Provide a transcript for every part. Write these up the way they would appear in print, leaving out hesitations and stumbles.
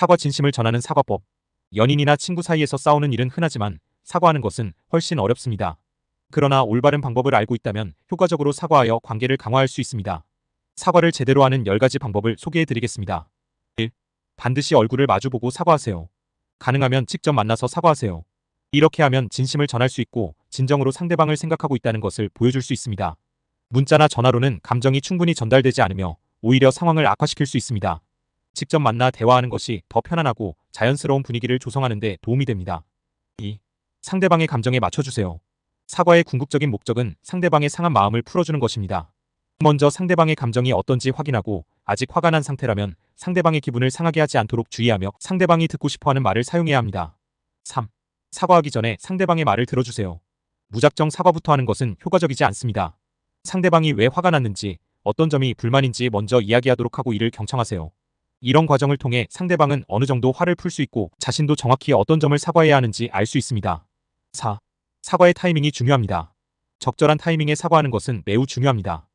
사과 진심을 전하는 사과법. 연인이나 친구 사이에서 싸우는 일은 흔하지만 사과하는 것은 훨씬 어렵습니다. 그러나 올바른 방법을 알고 있다면 효과적으로 사과하여 관계를 강화할 수 있습니다. 사과를 제대로 하는 10가지 방법을 소개해 드리겠습니다. 1. 반드시 얼굴을 마주보고 사과하세요. 가능하면 직접 만나서 사과하세요. 이렇게 하면 진심을 전할 수 있고 진정으로 상대방을 생각하고 있다는 것을 보여줄 수 있습니다. 문자나 전화로는 감정이 충분히 전달되지 않으며 오히려 상황을 악화시킬 수 있습니다. 직접 만나 대화하는 것이 더 편안하고 자연스러운 분위기를 조성하는 데 도움이 됩니다. 2. 상대방의 감정에 맞춰주세요. 사과의 궁극적인 목적은 상대방의 상한 마음을 풀어주는 것입니다. 먼저 상대방의 감정이 어떤지 확인하고 아직 화가 난 상태라면 상대방의 기분을 상하게 하지 않도록 주의하며 상대방이 듣고 싶어하는 말을 사용해야 합니다. 3. 사과하기 전에 상대방의 말을 들어주세요. 무작정 사과부터 하는 것은 효과적이지 않습니다. 상대방이 왜 화가 났는지, 어떤 점이 불만인지 먼저 이야기하도록 하고 이를 경청하세요. 이런 과정을 통해 상대방은 어느 정도 화를 풀 수 있고 자신도 정확히 어떤 점을 사과해야 하는지 알 수 있습니다. 4. 사과의 타이밍이 중요합니다. 적절한 타이밍에 사과하는 것은 매우 중요합니다.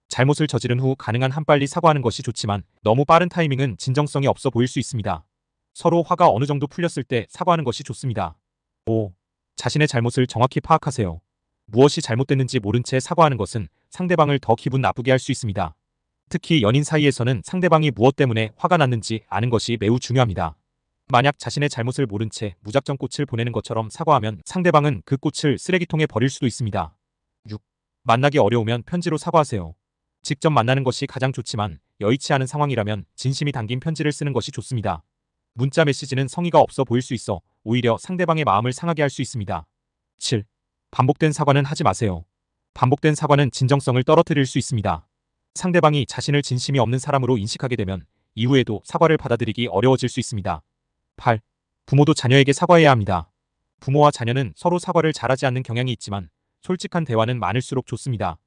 잘못을 저지른 후 가능한 한 빨리 사과하는 것이 좋지만 너무 빠른 타이밍은 진정성이 없어 보일 수 있습니다. 서로 화가 어느 정도 풀렸을 때 사과하는 것이 좋습니다. 5. 자신의 잘못을 정확히 파악하세요. 무엇이 잘못됐는지 모른 채 사과하는 것은 상대방을 더 기분 나쁘게 할 수 있습니다. 특히 연인 사이에서는 상대방이 무엇 때문에 화가 났는지 아는 것이 매우 중요합니다. 만약 자신의 잘못을 모른 채 무작정 꽃을 보내는 것처럼 사과하면 상대방은 그 꽃을 쓰레기통에 버릴 수도 있습니다. 6. 만나기 어려우면 편지로 사과하세요. 직접 만나는 것이 가장 좋지만 여의치 않은 상황이라면 진심이 담긴 편지를 쓰는 것이 좋습니다. 문자 메시지는 성의가 없어 보일 수 있어 오히려 상대방의 마음을 상하게 할 수 있습니다. 7. 반복된 사과는 하지 마세요. 반복된 사과는 진정성을 떨어뜨릴 수 있습니다. 상대방이 자신을 진심이 없는 사람으로 인식하게 되면 이후에도 사과를 받아들이기 어려워질 수 있습니다. 8. 부모도 자녀에게 사과해야 합니다. 부모와 자녀는 서로 사과를 잘하지 않는 경향이 있지만 솔직한 대화는 많을수록 좋습니다.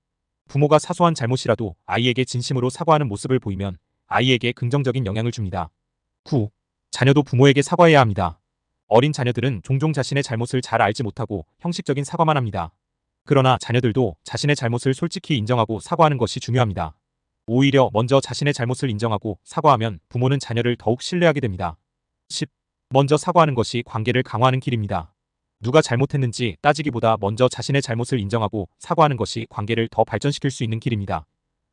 부모가 사소한 잘못이라도 아이에게 진심으로 사과하는 모습을 보이면 아이에게 긍정적인 영향을 줍니다. 9. 자녀도 부모에게 사과해야 합니다. 어린 자녀들은 종종 자신의 잘못을 잘 알지 못하고 형식적인 사과만 합니다. 그러나 자녀들도 자신의 잘못을 솔직히 인정하고 사과하는 것이 중요합니다. 오히려 먼저 자신의 잘못을 인정하고 사과하면 부모는 자녀를 더욱 신뢰하게 됩니다. 10. 먼저 사과하는 것이 관계를 강화하는 길입니다. 누가 잘못했는지 따지기보다 먼저 자신의 잘못을 인정하고 사과하는 것이 관계를 더 발전시킬 수 있는 길입니다.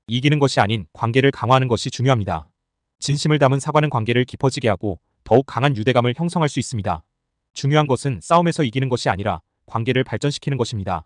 이기는 것이 아닌 관계를 강화하는 것이 중요합니다. 진심을 담은 사과는 관계를 깊어지게 하고 더욱 강한 유대감을 형성할 수 있습니다. 중요한 것은 싸움에서 이기는 것이 아니라 관계를 발전시키는 것입니다.